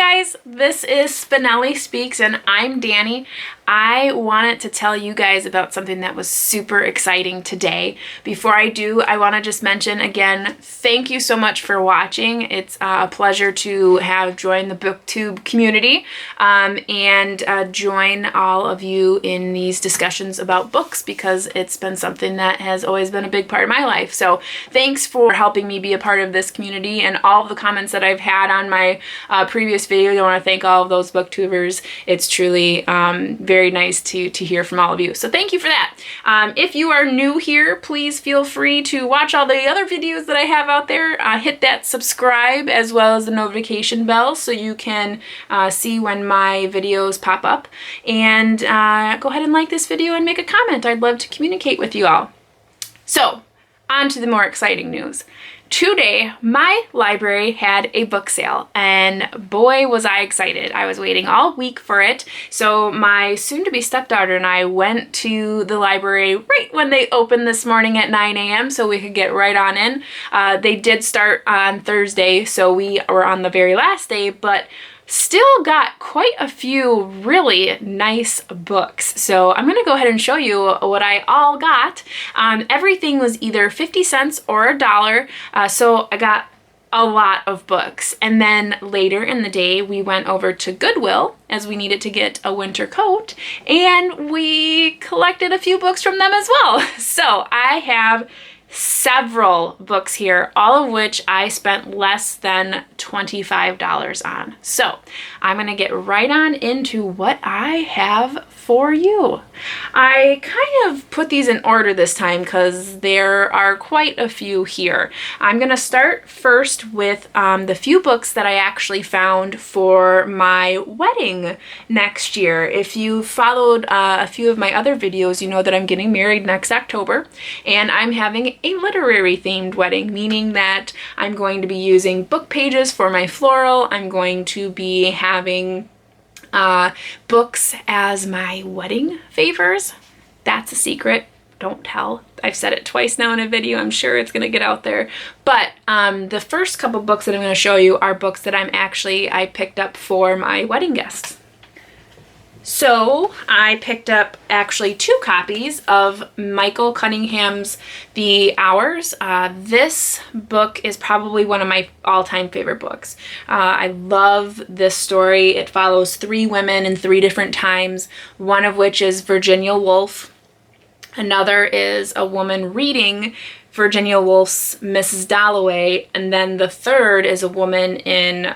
guys, this is Spenelli Speaks and I'm Danny. I wanted to tell you guys about something that was super exciting today. Before I do, I want to just mention again, thank you so much for watching. It's a pleasure to have joined the BookTube community and join all of you in these discussions about books because it's been something that has always been a big part of my life. So thanks for helping me be a part of this community, and all of the comments that I've had on my previous video. I want to thank all of those booktubers. It's truly very nice to hear from all of you. So thank you for that. If you are new here, please feel free to watch all the other videos that I have out there. Hit that subscribe as well as the notification bell so you can see when my videos pop up. And go ahead and like this video and make a comment. I'd love to communicate with you all. So on to the more exciting news. Today, my library had a book sale, and boy was I excited. I was waiting all week for it. So my soon-to-be stepdaughter and I went to the library right when they opened this morning at 9 a.m. so we could get right on in. They did start on Thursday, so we were on the very last day, but still got quite a few really nice books. So I'm gonna go ahead and show you what I all got. Everything was either 50 cents or $1, so I got a lot of books. And then later in the day, we went over to Goodwill as we needed to get a winter coat, and we collected a few books from them as well. So I have several books here, all of which I spent less than $25 on. So I'm gonna get right on into what I have for you. I kind of put these in order this time because there are quite a few here. I'm gonna start first with the few books that I actually found for my wedding next year. If you followed a few of my other videos, you know that I'm getting married next October, and I'm having a literary themed wedding, meaning that I'm going to be using book pages for my floral. I'm going to be having books as my wedding favors. That's a secret. Don't tell. I've said it twice now in a video. I'm sure it's going to get out there. But the first couple books that I'm going to show you are books that I picked up for my wedding guests. So I picked up actually 2 copies of Michael Cunningham's The Hours. This book is probably one of my all-time favorite books. I love this story. It follows 3 women in 3 different times, one of which is Virginia Woolf. Another is a woman reading Virginia Woolf's Mrs. Dalloway, and then the third is a woman in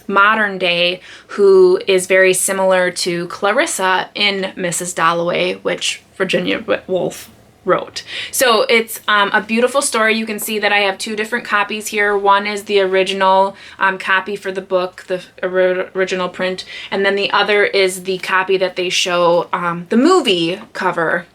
modern day who is very similar to Clarissa in Mrs. Dalloway, which Virginia Woolf wrote. So it's a beautiful story. You can see that I have 2 different copies here. One is the original copy for the book, the original print, and then the other is the copy that they show the movie cover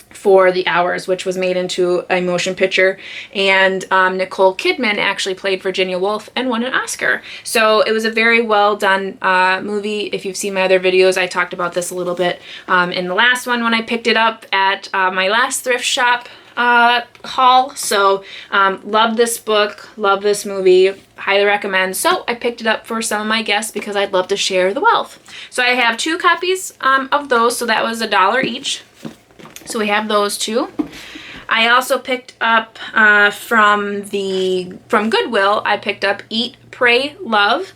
for The Hours, which was made into a motion picture, and Nicole Kidman actually played Virginia Woolf and won an Oscar. So it was a very well done movie. If you've seen my other videos, I talked about this a little bit in the last one when I picked it up at my last thrift shop haul. So love this book, love this movie, highly recommend. So I picked it up for some of my guests because I'd love to share the wealth. So I have 2 copies of those, so that was $1 each. So we have those 2. I also picked up from Goodwill, I picked up Eat, Pray, Love,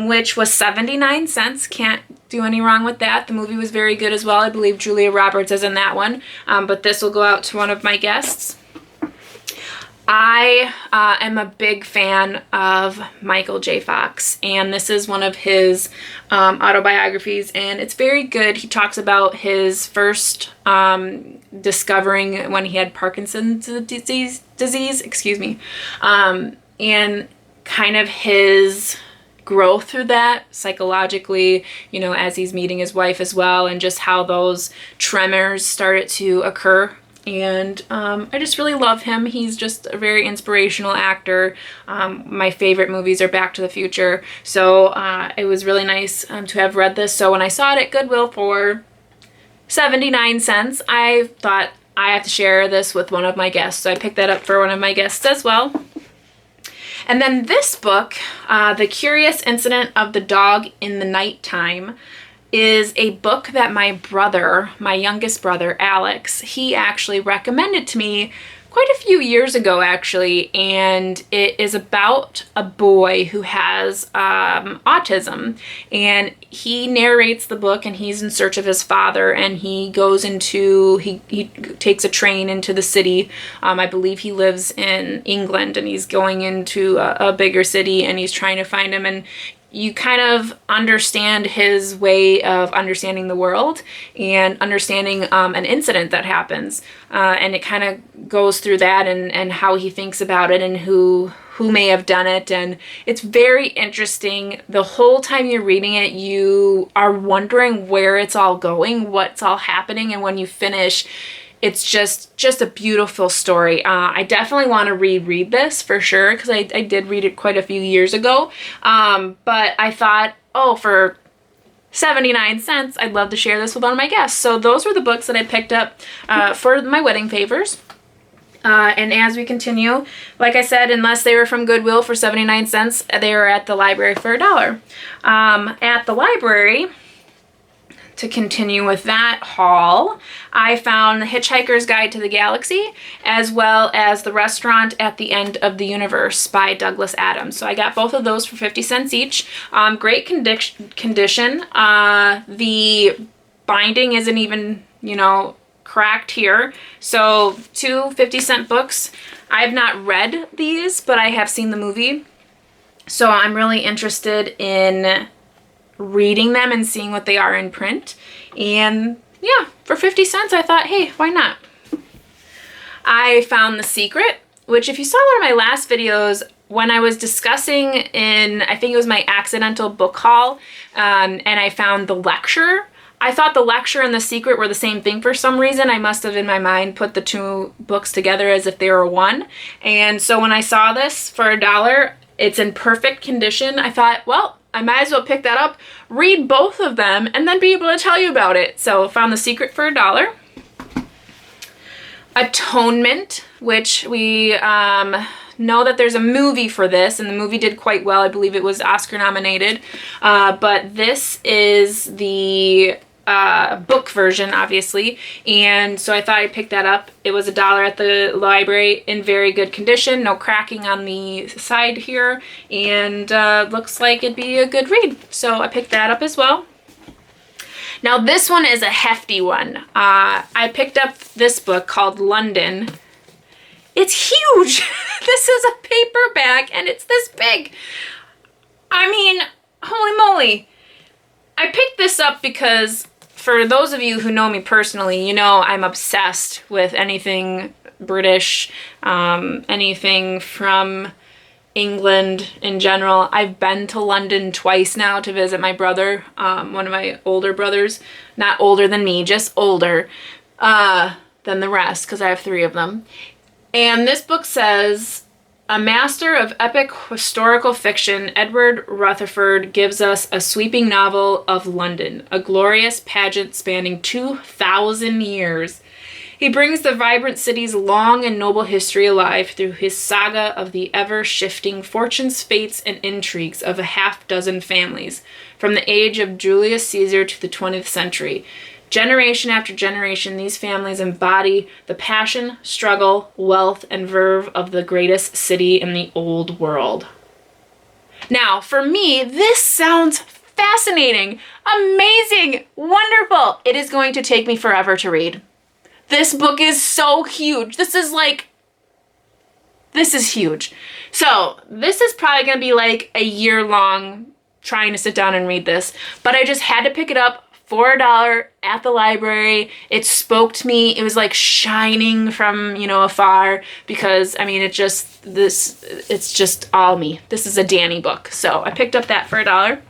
which was 79 cents. Can't do any wrong with that. The movie was very good as well. I believe Julia Roberts is in that one, but this will go out to one of my guests. I am a big fan of Michael J. Fox, and this is one of his autobiographies, and it's very good. He talks about his first discovering when he had Parkinson's disease, excuse me, and kind of his growth through that psychologically, you know, as he's meeting his wife as well, and just how those tremors started to occur. And I just really love him. He's just a very inspirational actor. My favorite movies are Back to the Future. So it was really nice to have read this. So when I saw it at Goodwill for 79 cents, I thought I have to share this with one of my guests. So I picked that up for one of my guests as well. And then this book, The Curious Incident of the Dog in the Nighttime, is a book that my brother, my youngest brother, Alex, he actually recommended to me quite a few years ago, actually, and it is about a boy who has autism, and he narrates the book, and he's in search of his father, and he goes into, he takes a train into the city. I believe he lives in England, and he's going into a bigger city, and he's trying to find him, and you kind of understand his way of understanding the world and understanding an incident that happens. And it kind of goes through that and how he thinks about it and who may have done it. And it's very interesting. The whole time you're reading it, you are wondering where it's all going, what's all happening. And when you finish, it's just a beautiful story. I definitely want to reread this for sure, because I did read it quite a few years ago. But I thought, oh, for 79 cents, I'd love to share this with one of my guests. So those were the books that I picked up for my wedding favors. And as we continue, like I said, unless they were from Goodwill for 79 cents, they were at the library for $1. At the library, to continue with that haul, I found The Hitchhiker's Guide to the Galaxy, as well as The Restaurant at the End of the Universe by Douglas Adams. So I got both of those for 50 cents each. Great condition. The binding isn't even, cracked here. So 2 50-cent books. I've not read these, but I have seen the movie. So I'm really interested in reading them and seeing what they are in print. And yeah, for 50 cents, I thought, hey, why not? I found The Secret, which if you saw one of my last videos, when I was discussing in, I think it was my accidental book haul, and I found The Lecture. I thought The Lecture and The Secret were the same thing for some reason. I must have, in my mind, put the two books together as if they were one. And so when I saw this for $1, it's in perfect condition. I thought, well, I might as well pick that up, read both of them, and then be able to tell you about it. So I found The Secret for $1. Atonement, which we know that there's a movie for this, and the movie did quite well. I believe it was Oscar nominated. But this is the book version, obviously, and so I thought I'd pick that up. It was $1 at the library, in very good condition, no cracking on the side here, and looks like it'd be a good read. So I picked that up as well. Now this one is a hefty one. I picked up this book called London. It's huge. This is a paperback and it's this big. I mean, holy moly. I picked this up because for those of you who know me personally, you know I'm obsessed with anything British, anything from England in general. I've been to London twice now to visit my brother, one of my older brothers. Not older than me, just older than the rest, because I have 3 of them. And this book says, a master of epic historical fiction, Edward Rutherford gives us a sweeping novel of London, a glorious pageant spanning 2,000 years. He brings the vibrant city's long and noble history alive through his saga of the ever-shifting fortunes, fates, and intrigues of a half-dozen families, from the age of Julius Caesar to the 20th century. Generation after generation, these families embody the passion, struggle, wealth, and verve of the greatest city in the old world. Now, for me, this sounds fascinating, amazing, wonderful. It is going to take me forever to read. This book is so huge. This is huge. So this is probably going to be like a year long trying to sit down and read this, but I just had to pick it up for $1 at the library. It spoke to me. It was like shining from, afar, because I mean, it's just all me. This is a Danny book. So I picked up that for $1.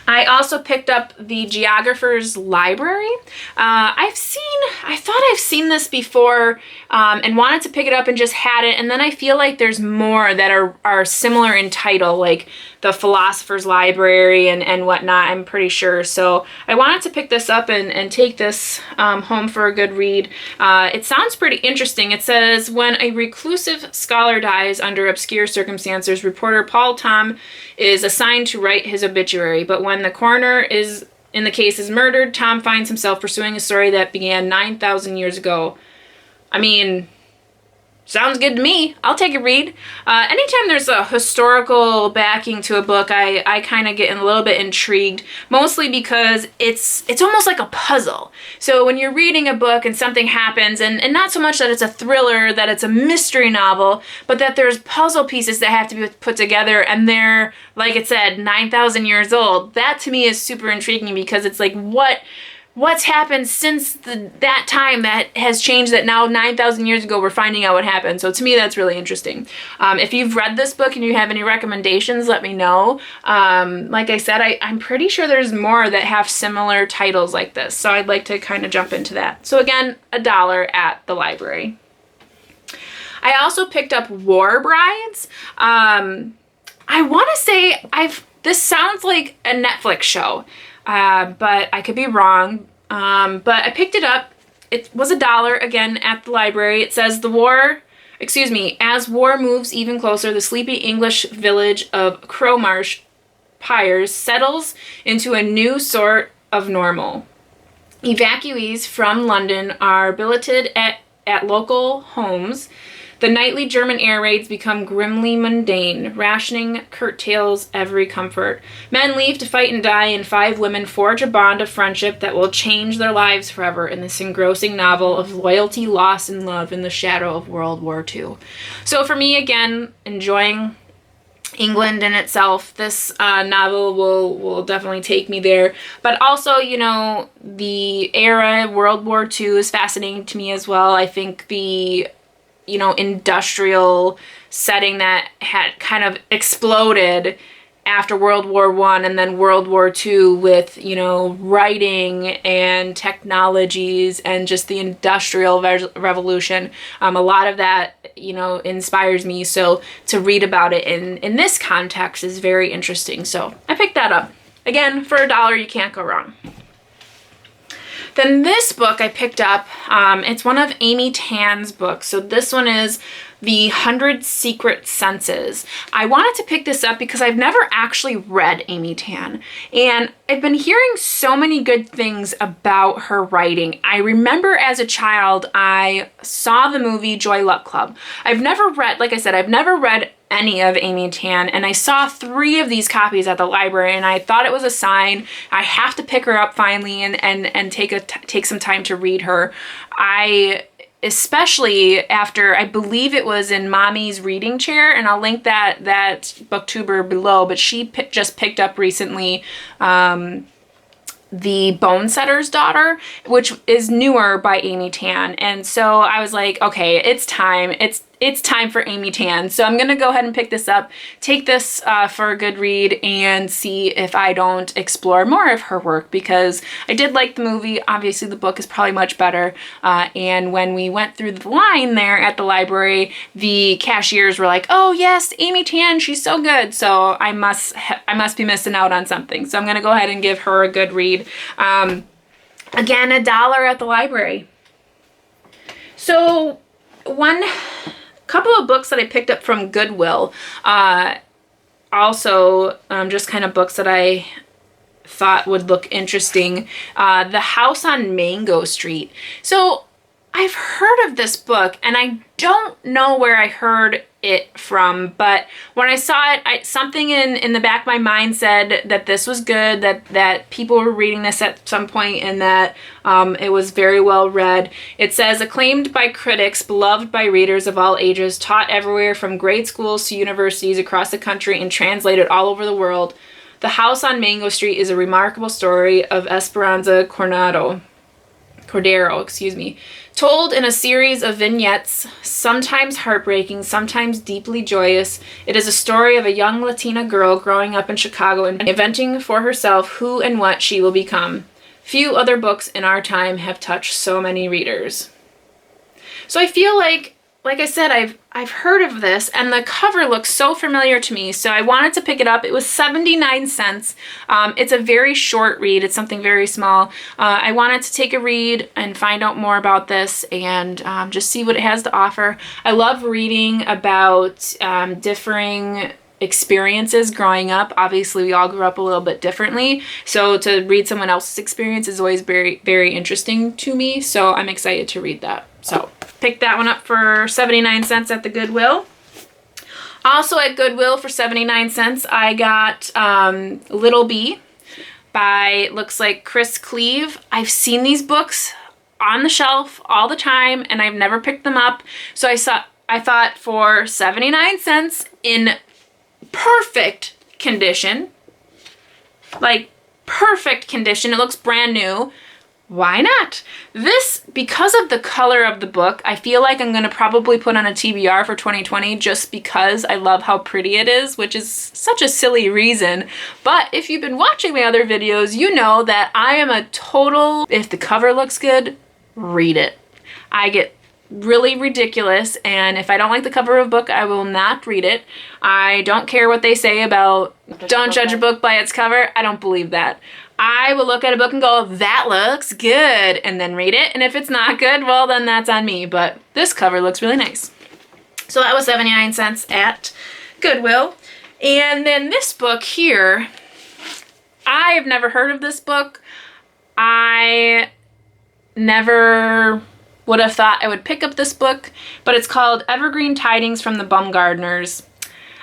I also picked up the Geographers Library. I thought I've seen this before and wanted to pick it up and just had it. And then I feel like there's more that are similar in title, like the Philosopher's Library and whatnot, I'm pretty sure. So I wanted to pick this up and take this home for a good read. It sounds pretty interesting. It says, when a reclusive scholar dies under obscure circumstances, reporter Paul Tom is assigned to write his obituary. But when the coroner in the case is murdered, Tom finds himself pursuing a story that began 9,000 years ago. I mean, sounds good to me. I'll take a read. Anytime there's a historical backing to a book, I kind of get a little bit intrigued, mostly because it's almost like a puzzle. So when you're reading a book and something happens, and not so much that it's a thriller, that it's a mystery novel, but that there's puzzle pieces that have to be put together, and they're, like it said, 9,000 years old. That to me is super intriguing, because it's like, what's happened since that time that has changed, that now 9,000 years ago we're finding out what happened. So to me, that's really interesting. If you've read this book and you have any recommendations, let me know. Like I said, I'm pretty sure there's more that have similar titles like this. So I'd like to kind of jump into that. So again, $1 at the library. I also picked up War Brides. I want to say this sounds like a Netflix show. But I could be wrong. But I picked it up. It was $1 again at the library. It says as war moves even closer, the sleepy English village of Crowmarsh Pyres settles into a new sort of normal. Evacuees from London are billeted at local homes. The nightly German air raids become grimly mundane. Rationing curtails every comfort. Men leave to fight and die, and 5 women forge a bond of friendship that will change their lives forever in this engrossing novel of loyalty, loss, and love in the shadow of World War II. So for me, again, enjoying England in itself, this novel will definitely take me there. But also, the era, World War II, is fascinating to me as well. I think the industrial setting that had kind of exploded after World War I and then World War II with, writing and technologies and just the industrial revolution. A lot of that, inspires me. So to read about it in this context is very interesting. So I picked that up. Again, for $1, you can't go wrong. Then this book I picked up, it's one of Amy Tan's books. So this one is The 100 Secret Senses. I wanted to pick this up because I've never actually read Amy Tan. And I've been hearing so many good things about her writing. I remember as a child, I saw the movie Joy Luck Club. I've never read any of Amy Tan, and I saw 3 of these copies at the library, and I thought it was a sign. I have to pick her up finally and take some time to read her. Especially after, I believe it was in Mommy's Reading Chair, and I'll link that booktuber below, but she just picked up recently The Bone Setter's Daughter, which is newer by Amy Tan. And so I was like, okay, it's time. It's time for Amy Tan. So I'm going to go ahead and pick this up, take this for a good read, and see if I don't explore more of her work, because I did like the movie. Obviously, the book is probably much better. And when we went through the line there at the library, the cashiers were like, oh yes, Amy Tan, she's so good. So I must be missing out on something. So I'm going to go ahead and give her a good read. Again, $1 at the library. So couple of books that I picked up from Goodwill, also just kind of books that I thought would look interesting. The House on Mango Street. So I've heard of this book, and I don't know where I heard it from, but when I saw it, something in the back of my mind said that this was good, that people were reading this at some point, and that it was very well read. It says, acclaimed by critics, beloved by readers of all ages, taught everywhere from grade schools to universities across the country, and translated all over the world. The House on Mango Street is a remarkable story of Esperanza Cordero, Told in a series of vignettes, sometimes heartbreaking, sometimes deeply joyous, it is a story of a young Latina girl growing up in Chicago and inventing for herself who and what she will become. Few other books in our time have touched so many readers. So I feel like I said, I've heard of this, and the cover looks so familiar to me, so I wanted to pick it up. It was 79 cents. It's a very short read. It's something very small. I wanted to take a read and find out more about this and just see what it has to offer. I love reading about differing experiences growing up. Obviously, we all grew up a little bit differently, so to read someone else's experience is always very, very interesting to me, so I'm excited to read that. So picked that one up for 79 cents at the Goodwill. Also at Goodwill for 79 cents, I got Little Bee by, looks like Chris Cleave. I've seen these books on the shelf all the time, and I've never picked them up. So I thought for 79 cents in perfect condition, like perfect condition, it looks brand new, why not? This, because of the color of the book, I feel like I'm going to probably put on a TBR for 2020 just because I love how pretty it is, which is such a silly reason. But if you've been watching my other videos, you know that I am a total, if the cover looks good, read it. I get really ridiculous, and if I don't like the cover of a book, I will not read it. I don't care what they say about don't judge a book by its cover. I don't believe that. I will look at a book and go, that looks good, and then read it. And if it's not good, well, then that's on me. But this cover looks really nice. So that was 79 cents at Goodwill. And then this book here, I have never heard of this book. I never would have thought I would pick up this book, but it's called Evergreen Tidings from the Baumgartners.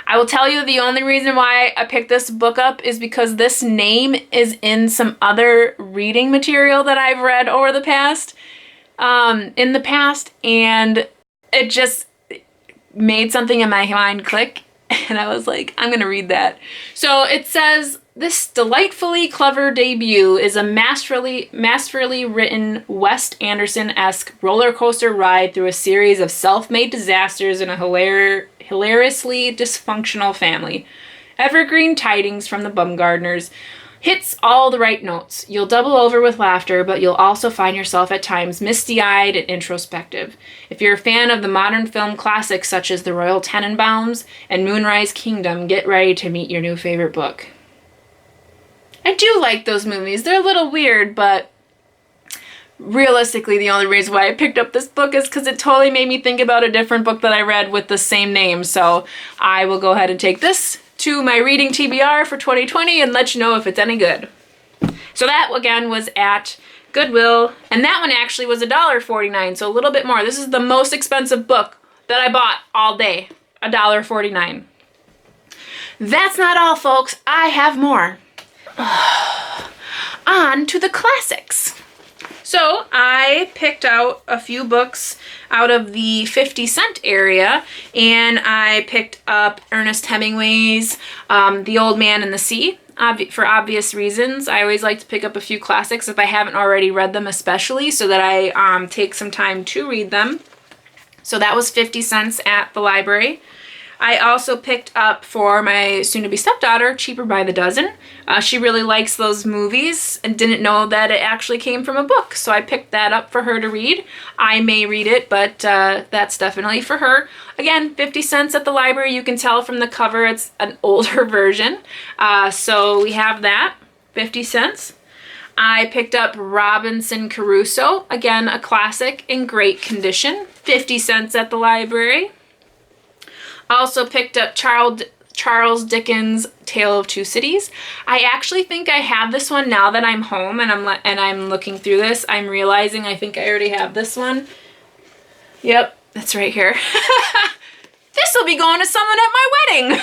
I will tell you the only reason why I picked this book up is because this name is in some other reading material that I've read over the past, and it just made something in my mind click, and I was like, I'm gonna read that. So it says, this delightfully clever debut is a masterfully written Wes Anderson-esque roller coaster ride through a series of self-made disasters in a hilariously dysfunctional family. Evergreen Tidings from the Baumgartners hits all the right notes. You'll double over with laughter, but you'll also find yourself at times misty-eyed and introspective. If you're a fan of the modern film classics such as The Royal Tenenbaums and Moonrise Kingdom, get ready to meet your new favorite book. I do like those movies. They're a little weird, but realistically, the only reason why I picked up this book is because it totally made me think about a different book that I read with the same name. So I will go ahead and take this to my reading TBR for 2020 and let you know if it's any good. So that, again, was at Goodwill, and that one actually was $1.49, so a little bit more. This is the most expensive book that I bought all day, $1.49. That's not all, folks. I have more. On to the classics. So I picked out a few books out of the 50-cent area, and I picked up Ernest Hemingway's The Old Man and the Sea. For obvious reasons, I always like to pick up a few classics if I haven't already read them, especially so that I take some time to read them. So that was 50 cents at the library. I also picked up for my soon-to-be stepdaughter, Cheaper by the Dozen. She really likes those movies and didn't know that it actually came from a book, so I picked that up for her to read. I may read it, but that's definitely for her. Again, 50 cents at the library. You can tell from the cover it's an older version. So we have that, 50 cents. I picked up Robinson Crusoe, again, a classic in great condition, 50 cents at the library. Also picked up Charles Dickens' Tale of Two Cities. I actually think I have this one now that I'm home and I'm looking through this. I'm realizing I think I already have this one. Yep, that's right here. This will be going to someone at my wedding.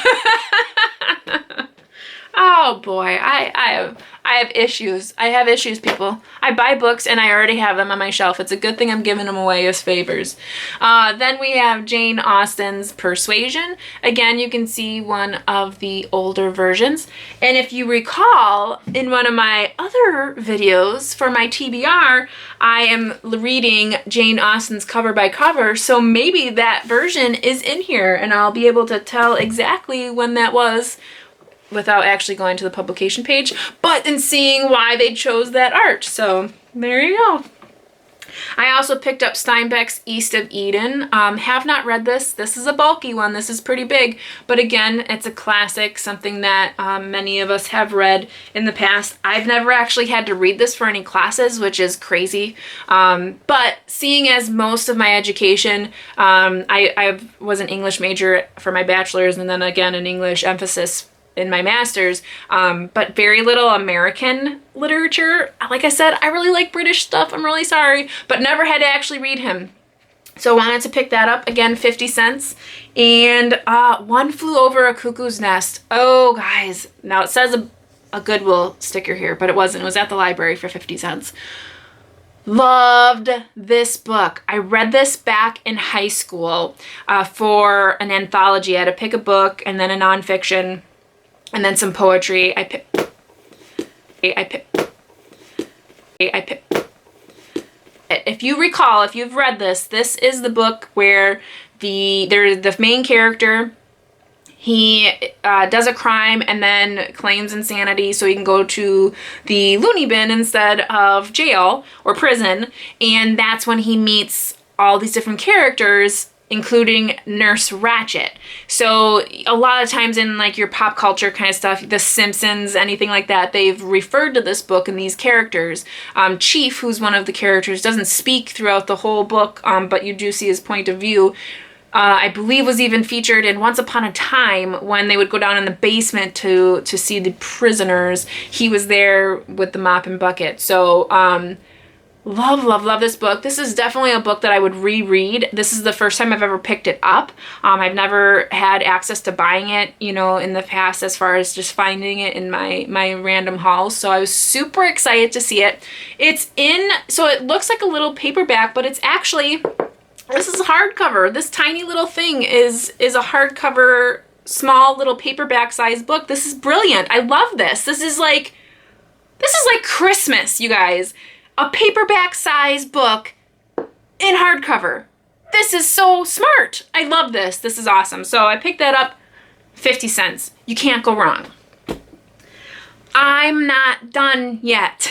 Oh boy, I I have issues. I have issues, people. I buy books and I already have them on my shelf. It's a good thing I'm giving them away as favors. Then we have Jane Austen's Persuasion. Again, you can see one of the older versions. And if you recall, in one of my other videos for my TBR, I am reading Jane Austen's cover by cover, so maybe that version is in here and I'll be able to tell exactly when that was without actually going to the publication page, but in seeing why they chose that art. So there you go. I also picked up Steinbeck's East of Eden. Have not read this. This is a bulky one. This is pretty big. But again, it's a classic, something that many of us have read in the past. I've never actually had to read this for any classes, which is crazy. But seeing as most of my education, I was an English major for my bachelor's and then again an English emphasis in my master's, but very little American literature. Like I said, I really like British stuff. I'm really sorry, but never had to actually read him. So wanted to pick that up. Again, 50 cents. And One Flew Over a Cuckoo's Nest. Oh, guys. Now it says a Goodwill sticker here, but it wasn't. It was at the library for 50 cents. Loved this book. I read this back in high school for an anthology. I had to pick a book and then a nonfiction and then some poetry. I picked. If you recall, if you've read this, this is the book where the main character, he does a crime and then claims insanity so he can go to the loony bin instead of jail or prison. And that's when he meets all these different characters, including Nurse Ratched. So a lot of times in like your pop culture kind of stuff, The Simpsons, anything like that, they've referred to this book and these characters. Chief, who's one of the characters, doesn't speak throughout the whole book, but you do see his point of view. I believe was even featured in Once Upon a Time when they would go down in the basement to see the prisoners. He was there with the mop and bucket. So love this book. This is definitely a book that I would reread. This is the first time I've ever picked it up. I've never had access to buying it, you know, in the past as far as just finding it in my random hauls. So I was super excited to see it. It's in, so it looks like a little paperback, but it's actually, this is a hardcover. This tiny little thing is a hardcover, small little paperback size book. This is brilliant. I love this. This is like Christmas, you guys. A paperback size book in hardcover. This is so smart. I love this. This is awesome. So I picked that up, 50 cents. You can't go wrong. I'm not done yet.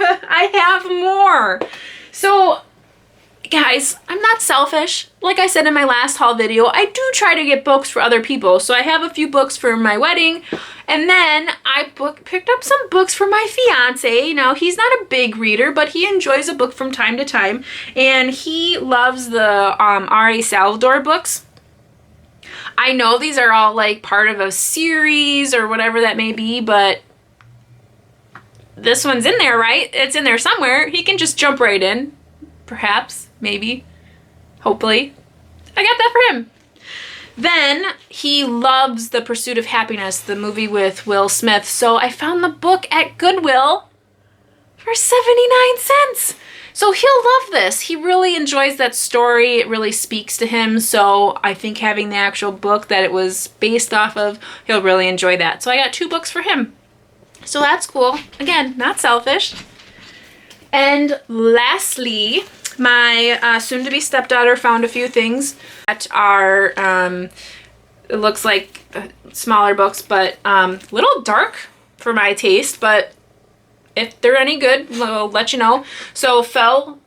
I have more. So guys, I'm not selfish. Like I said in my last haul video, I do try to get books for other people. So I have a few books for my wedding. And then I picked up some books for my fiance. Now, he's not a big reader, but he enjoys a book from time to time. And he loves the R.A. Salvador books. I know these are all like part of a series or whatever that may be, but this one's in there, right? It's in there somewhere. He can just jump right in. Perhaps, maybe, hopefully. I got that for him. Then he loves The Pursuit of Happiness, the movie with Will Smith. So I found the book at Goodwill for 79 cents. So he'll love this. He really enjoys that story. It really speaks to him. So I think having the actual book that it was based off of, he'll really enjoy that. So I got 2 books for him. So that's cool. Again, not selfish. And lastly, my soon-to-be stepdaughter found a few things that are, it looks like smaller books, but a little dark for my taste, but if they're any good, we'll let you know. So Fell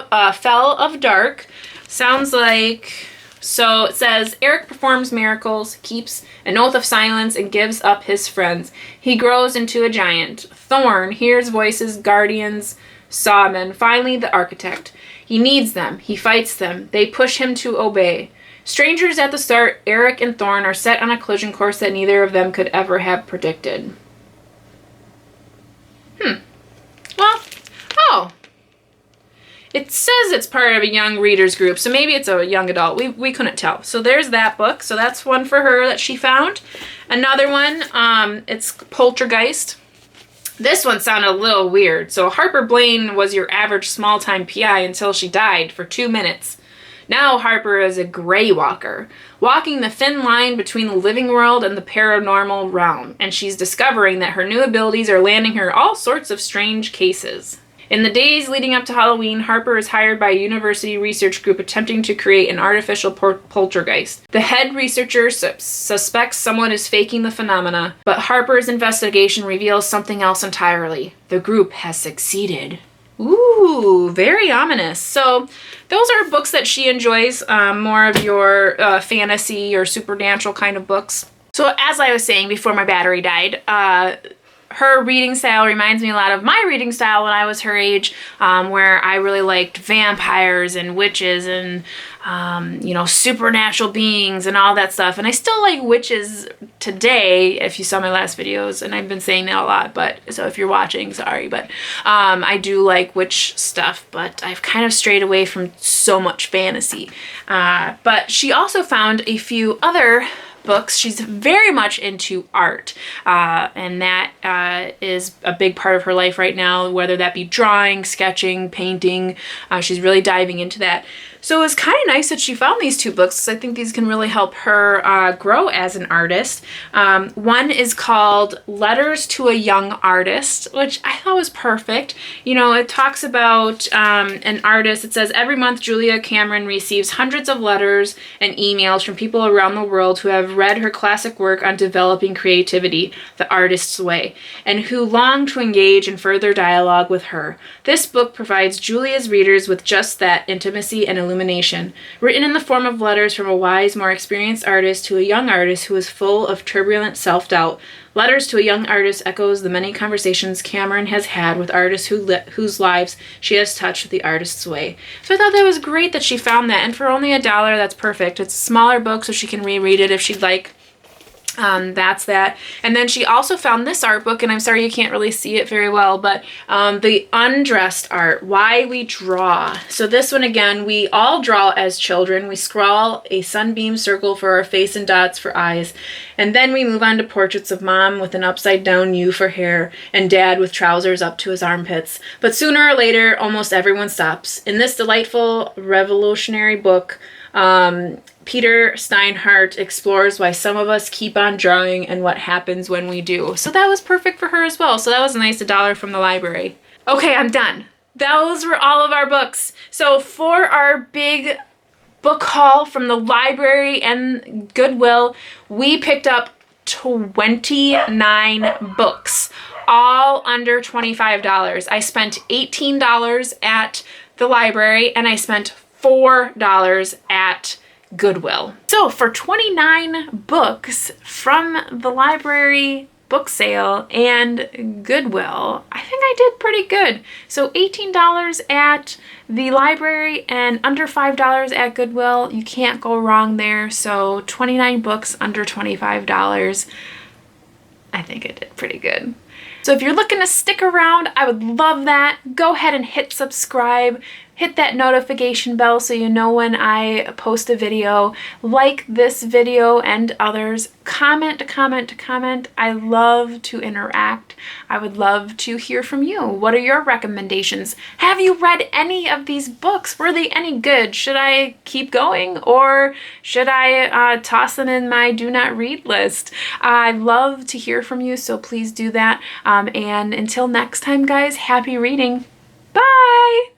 of Dark sounds like, so it says, Eric performs miracles, keeps an oath of silence, and gives up his friends. He grows into a giant. Thorn hears voices, guardians, Sawman, finally the architect. He needs them. He fights them. They push him to obey. Strangers at the start, Eric and Thorn are set on a collision course that neither of them could ever have predicted. Well, oh. It says it's part of a young readers group, so maybe it's a young adult. We couldn't tell. So there's that book. So that's one for her that she found. Another one, it's Poltergeist. This one sounded a little weird. So Harper Blaine was your average small-time PI until she died for 2 minutes. Now Harper is a gray walker, walking the thin line between the living world and the paranormal realm, and she's discovering that her new abilities are landing her all sorts of strange cases. In the days leading up to Halloween, Harper is hired by a university research group attempting to create an artificial poltergeist. The head researcher suspects someone is faking the phenomena, but Harper's investigation reveals something else entirely. The group has succeeded. Ooh, very ominous. So those are books that she enjoys, more of your fantasy or supernatural kind of books. So as I was saying before my battery died, her reading style reminds me a lot of my reading style when I was her age, where I really liked vampires and witches and, supernatural beings and all that stuff. And I still like witches today, if you saw my last videos, and I've been saying that a lot, but so if you're watching, sorry, but I do like witch stuff, but I've kind of strayed away from so much fantasy. But she also found a few other books. She's very much into art, and that is a big part of her life right now, whether that be drawing, sketching, painting. She's really diving into that. So it was kind of nice that she found these two books, because I think these can really help her grow as an artist. One is called Letters to a Young Artist, which I thought was perfect. You know, it talks about an artist. It says, every month Julia Cameron receives hundreds of letters and emails from people around the world who have read her classic work on developing creativity, the artist's way, and who long to engage in further dialogue with her. This book provides Julia's readers with just that intimacy and illumination, written in the form of letters from a wise, more experienced artist to a young artist who is full of turbulent self-doubt. Letters to a Young Artist echoes the many conversations Cameron has had with artists whose lives she has touched with the artist's way. So I thought that was great that she found that, and for only $1, that's perfect. It's a smaller book, so she can reread it if she'd like. That's that. And then she also found this art book, and I'm sorry you can't really see it very well, but the Undressed Art, Why We Draw. So this one, again, we all draw as children. We scrawl a sunbeam circle for our face and dots for eyes, and then we move on to portraits of mom with an upside down U for hair and dad with trousers up to his armpits. But sooner or later, almost everyone stops. In this delightful revolutionary book, Peter Steinhardt explores why some of us keep on drawing and what happens when we do. So that was perfect for her as well. So that was nice, $1 from the library. Okay, I'm done. Those were all of our books. So for our big book haul from the library and Goodwill, we picked up 29 books, all under $25. I spent $18 at the library, and I spent $4 at Goodwill. So for 29 books from the library book sale and Goodwill, I think I did pretty good. So $18 at the library and under $5 at Goodwill. You can't go wrong there. So 29 books under $25. I think I did pretty good. So if you're looking to stick around, I would love that. Go ahead and hit subscribe. Hit that notification bell so you know when I post a video. Like this video and others. Comment. I love to interact. I would love to hear from you. What are your recommendations? Have you read any of these books? Were they any good? Should I keep going, or should I toss them in my do not read list? I love to hear from you, so please do that. And until next time, guys, happy reading. Bye!